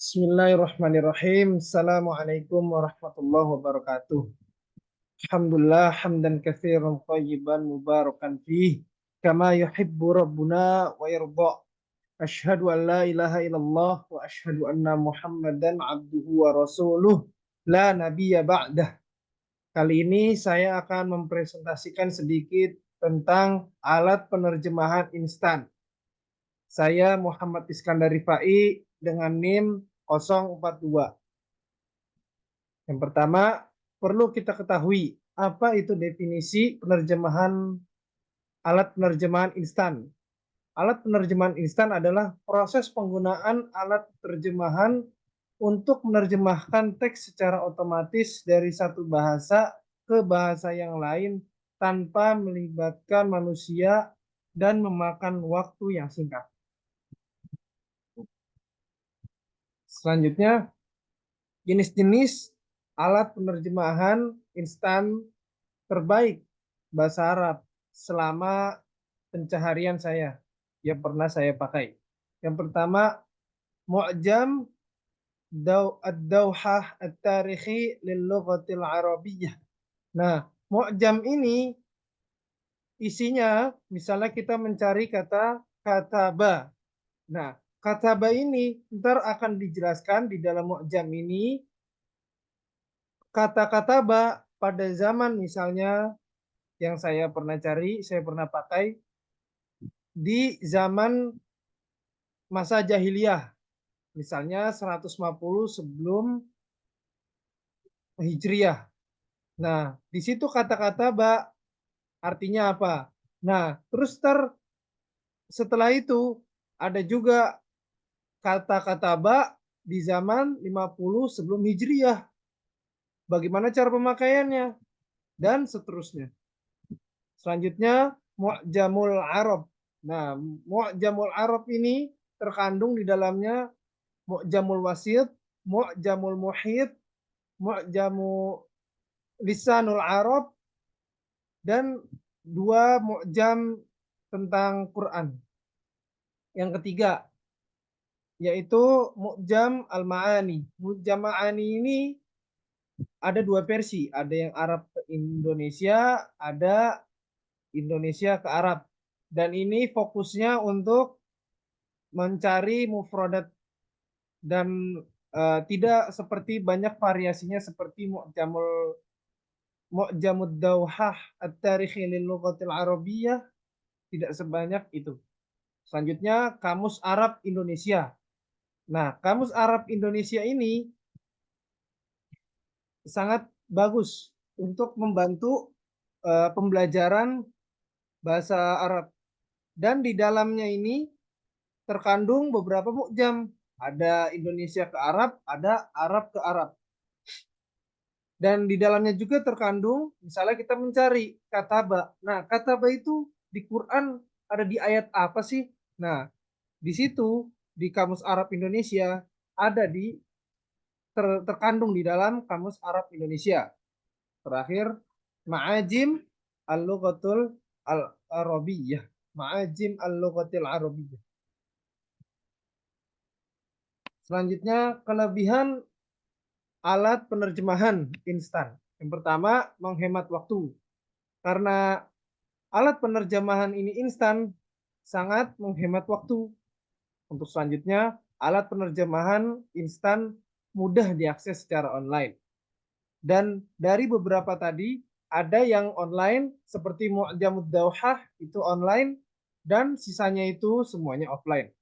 Bismillahirrahmanirrahim. Assalamualaikum warahmatullahi wabarakatuh. Alhamdulillah hamdan katsiran thayyiban mubarakan fih kama yuhibbu rabbuna wa yarda. Asyhadu an la ilaha illallah wa asyhadu anna Muhammadan abduhu wa rasuluh la nabiyya ba'dah. Kali ini saya akan mempresentasikan sedikit tentang alat penerjemahan instan. Saya Muhammad Iskandar Rifai dengan NIM 042. Yang pertama, perlu kita ketahui apa itu definisi penerjemahan alat penerjemahan instan. Alat penerjemahan instan adalah proses penggunaan alat terjemahan untuk menerjemahkan teks secara otomatis dari satu bahasa ke bahasa yang lain tanpa melibatkan manusia dan memakan waktu yang singkat. Selanjutnya, jenis-jenis alat penerjemahan instan terbaik bahasa Arab selama pencaharian saya yang pernah saya pakai. Yang pertama, Mu'jam Ad-Dawhah At-Tarikhi Lil-Lughatil Arabiyyah. Nah, Mu'jam ini isinya misalnya kita mencari kata kataba. Nah, kataba ini ntar akan dijelaskan di dalam Mu'jam ini kata kataba pada zaman misalnya yang saya pernah cari, saya pernah pakai di zaman masa jahiliyah, misalnya 150 sebelum Hijriyah. Nah, di situ kata-kata ba artinya apa? Nah, terus setelah itu ada juga kata-kata ba di zaman 50 sebelum Hijriyah. Bagaimana cara pemakaiannya? Dan seterusnya. Selanjutnya, Mu'jamul Arab. Nah, Mu'jamul Arab ini terkandung di dalamnya Mu'jamul Wasit, Mu'jamul Muhit, Mu'jamu Lisanul Arab, dan dua Mu'jam tentang Quran. Yang ketiga, yaitu Mu'jam Al-Ma'ani. Mu'jam Ma'ani ini ada dua versi. Ada yang Arab ke Indonesia, ada Indonesia ke Arab. Dan ini fokusnya untuk mencari mufradat dan tidak seperti banyak variasinya seperti Mu'jamud Dawhah At-Tarikhi lil Lughatil Arabiyyah, tidak sebanyak itu. Selanjutnya Kamus Arab Indonesia. Nah, Kamus Arab Indonesia ini sangat bagus untuk membantu pembelajaran bahasa Arab. Dan di dalamnya ini terkandung beberapa mu'jam. Ada Indonesia ke Arab, ada Arab ke Arab. Dan di dalamnya juga terkandung, misalnya kita mencari kataba. Nah, kataba itu di Quran ada di ayat apa sih? Nah, di situ di Kamus Arab Indonesia ada terkandung di dalam Kamus Arab Indonesia. Terakhir, Ma'ajim Al-Lughatul Al-Arabiyyah. Ma'ajim Al-Lughatil Arabiyyah. Selanjutnya, kelebihan alat penerjemahan instan. Yang pertama, menghemat waktu. Karena alat penerjemahan ini instan, sangat menghemat waktu. Untuk selanjutnya, alat penerjemahan instan mudah diakses secara online. Dan dari beberapa tadi, ada yang online seperti Mu'jamud Dawhah itu online, dan sisanya itu semuanya offline.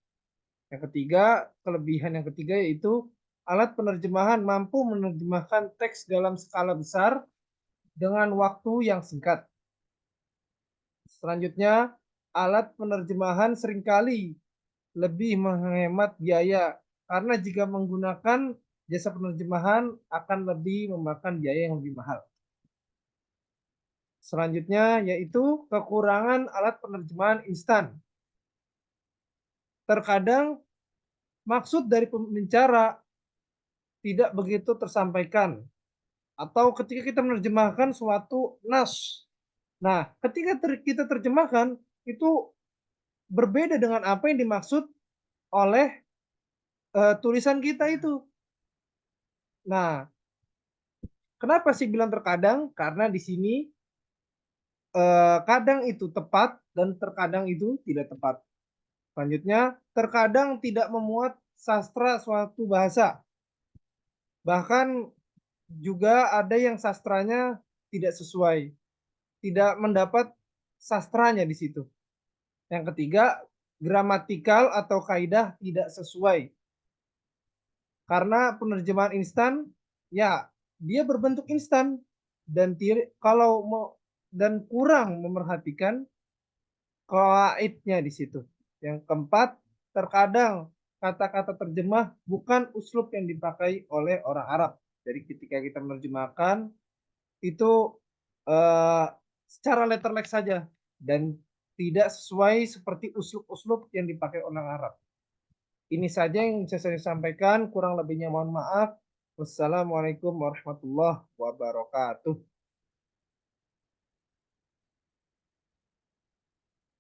Yang ketiga, kelebihan yang ketiga yaitu alat penerjemahan mampu menerjemahkan teks dalam skala besar dengan waktu yang singkat. Selanjutnya, alat penerjemahan seringkali lebih menghemat biaya karena jika menggunakan jasa penerjemahan akan lebih memakan biaya yang lebih mahal. Selanjutnya yaitu kekurangan alat penerjemahan instan. Terkadang maksud dari pembicara tidak begitu tersampaikan. Atau ketika kita menerjemahkan suatu nas. Nah, ketika kita terjemahkan itu berbeda dengan apa yang dimaksud oleh tulisan kita itu. Nah, kenapa sih bilang terkadang? Karena di sini kadang itu tepat dan terkadang itu tidak tepat. Selanjutnya, terkadang tidak memuat sastra suatu bahasa. Bahkan juga ada yang sastranya tidak sesuai, tidak mendapat sastranya di situ. Yang ketiga, gramatikal atau kaidah tidak sesuai. Karena penerjemahan instan, ya dia berbentuk instan dan kalau mau dan kurang memerhatikan kaidnya di situ. Yang keempat, terkadang kata-kata terjemah bukan uslub yang dipakai oleh orang Arab. Jadi ketika kita menerjemahkan itu eh, secara letterlek saja dan tidak sesuai seperti uslub-uslub yang dipakai orang Arab. Ini saja yang bisa saya sampaikan, kurang lebihnya mohon maaf. Wassalamualaikum warahmatullahi wabarakatuh.